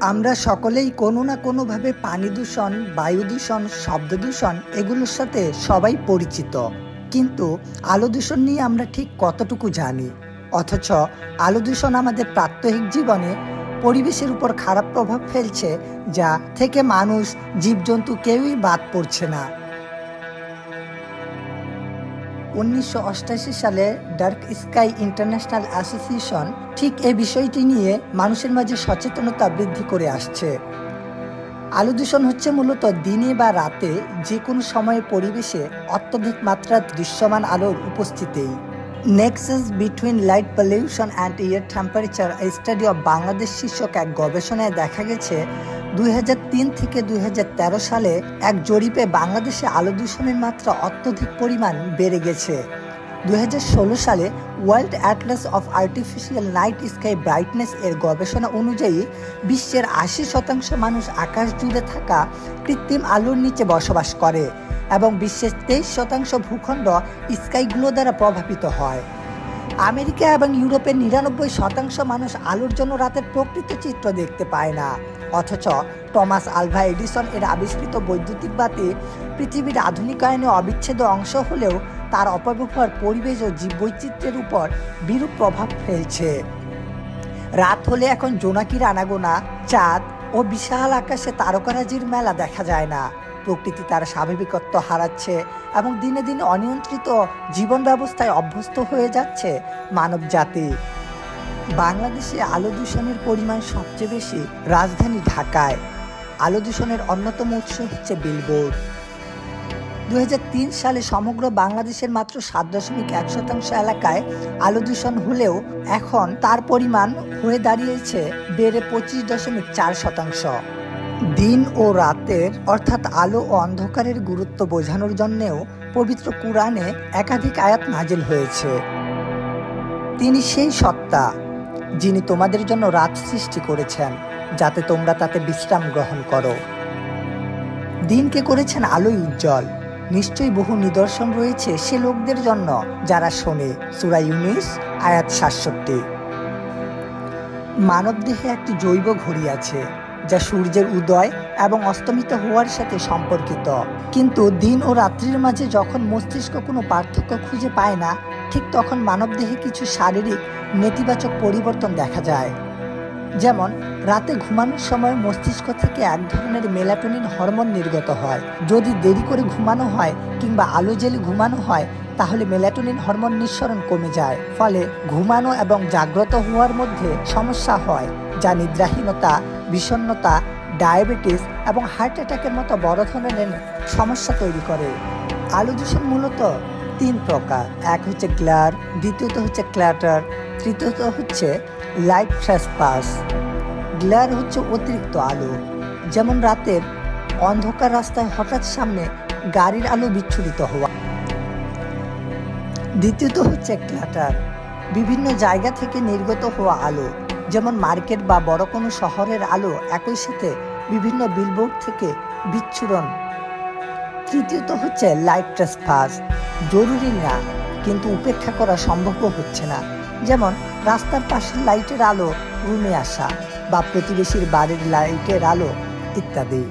আমরা সকলেই কোনো না কোনোভাবে পানি দূষণ, বায়ু দূষণ, শব্দ দূষণ এগুলোর সাথে সবাই পরিচিত। কিন্তু আলো দূষণ নিয়ে আমরা ঠিক কতটুকু জানি? অথচ আলো দূষণ আমাদের প্রাত্যহিক জীবনে পরিবেশের উপর খারাপ প্রভাব ফেলছে, যা থেকে মানুষ, জীবজন্তু কেউই বাদ পড়ছে না। 1988 সালে ডার্ক স্কাই ইন্টারন্যাশনাল অ্যাসোসিয়েশন ঠিক এই বিষয়টি নিয়ে মানুষের মাঝে সচেতনতা বৃদ্ধি করে আসছে। আলো দূষণ হচ্ছে মূলত দিনে বা রাতে যে কোনো সময়ে পরিবেশে অত্যধিক মাত্রার দৃশ্যমান আলোর উপস্থিতিই। Nexus between light pollution and air temperature study of Bangladesh শীর্ষক এক গবেষণায় দেখা গেছে 2003 থেকে 2013 সালে এক জরিপে বাংলাদেশে আলো দূষণের মাত্রা অত্যধিক পরিমাণ বেড়ে গেছে। 2016 সালে world Atlas of artificial night sky brightness এর গবেষণা অনুযায়ী বিশ্বের 80% মানুষ আকাশ জুড়ে থাকা কৃত্রিম আলোর নিচে বসবাস করে এবং বিশ্বের 23% ভূখণ্ড স্কাইগুলো দ্বারা প্রভাবিত হয়। আমেরিকা এবং ইউরোপের 99% মানুষ আলোর জন্য রাতের প্রকৃত চিত্র দেখতে পায় না। অথচ টমাস আলভা এডিসন এর আবিষ্কৃত বৈদ্যুতিক বাতি পৃথিবীর আধুনিকায়নে অবিচ্ছেদ্য অংশ হলেও তার অপব্যবহার পরিবেশ ও জীববৈচিত্র্যের উপর বিরূপ প্রভাব ফেলছে। রাত হলে এখন জোনাকির আনাগোনা, চাঁদ ও বিশাল আকাশে তারকারাজির মেলা দেখা যায় না। প্রকৃতি তার স্বাভাবিকত্ব হারাচ্ছে এবং দিনে দিনে অনিয়ন্ত্রিত জীবন ব্যবস্থায় অভ্যস্ত হয়ে যাচ্ছে মানব জাতি। বাংলাদেশে আলো দূষণের পরিমাণ সবচেয়ে বেশি রাজধানী ঢাকায়। আলো দূষণের অন্যতম উৎস হচ্ছে বিলবোর্ড। 2003 সালে সমগ্র বাংলাদেশের মাত্র 7.1% এলাকায় আলো দূষণ হলেও এখন তার পরিমাণ হয়ে দাঁড়িয়েছে বেড়ে 25.4%। দিন ও রাতের অর্থাৎ আলো ও অন্ধকারের গুরুত্ব বোঝানোর জন্যেও পবিত্র কুরআনে একাধিক আয়াত নাজিল হয়েছে। তিনি সেই সত্তা যিনি তোমাদের জন্য রাত সৃষ্টি করেছেন যাতে তোমরা তাতে বিশ্রাম গ্রহণ করো। দিনকে করেছেন আলোয় উজ্জ্বল। নিশ্চয়ই বহু নিদর্শন রয়েছে সে লোকদের জন্য যারা শোনে। সূরা ইউনূস আয়াত 67। মানবদেহে একটি জৈব ঘড়ি আছে যা সূর্যের উদয় এবং অস্তমিত হওয়ার সাথে সম্পর্কিত। কিন্তু দিন ও রাত্রির মাঝে যখন মস্তিষ্ক কোনো পার্থক্য খুঁজে পায় না, ঠিক তখন মানবদেহে কিছু শারীরিক নেতিবাচক পরিবর্তন দেখা যায়। যেমন রাতে ঘুমানোর সময় মস্তিষ্ক থেকে এক ধরনের মেলাটোনিন হরমোন নির্গত হয়। যদি দেরি করে ঘুমানো হয় কিংবা আলো জ্বেলে ঘুমানো হয় তাহলে মেলাটোনিন হরমোন নিঃসরণ কমে যায়। ফলে ঘুমানো এবং জাগ্রত হওয়ার মধ্যে সমস্যা হয়, যা নিদ্রাহীনতা, বিষণ্ণতা, ডায়াবেটিস এবং হার্ট অ্যাটাকের মতো বড় ধরনের সমস্যা তৈরি করে। আলো দূষণ মূলত 3 প্রকার। এক হচ্ছে গ্লেয়ার, দ্বিতীয়ত হচ্ছে ক্ল্যাটার, তৃতীয়ত হচ্ছে লাইট ট্রেসপাস। গ্লেয়ার হচ্ছে অতিরিক্ত আলো, যেমন রাতের অন্ধকার রাস্তায় হঠাৎ সামনে গাড়ির আলো বিচ্ছুরিত হওয়া। দ্বিতীয়ত হচ্ছে ক্ল্যাটার, বিভিন্ন জায়গা থেকে নির্গত হওয়া আলো, যেমন মার্কেট বা বড় কোনো শহরের আলো একই সাথে বিভিন্ন বিলবোর্ড থেকে বিচ্ছুরণ। তৃতীয়ত হচ্ছে লাইট ট্রেসপাস, জরুরি না কিন্তু উপেক্ষা করা সম্ভব হচ্ছে না, যেমন রাস্তার পাশের লাইটের আলো রুমে আসা বা প্রতিবেশীর বাড়ির লাইটের আলো ইত্যাদি।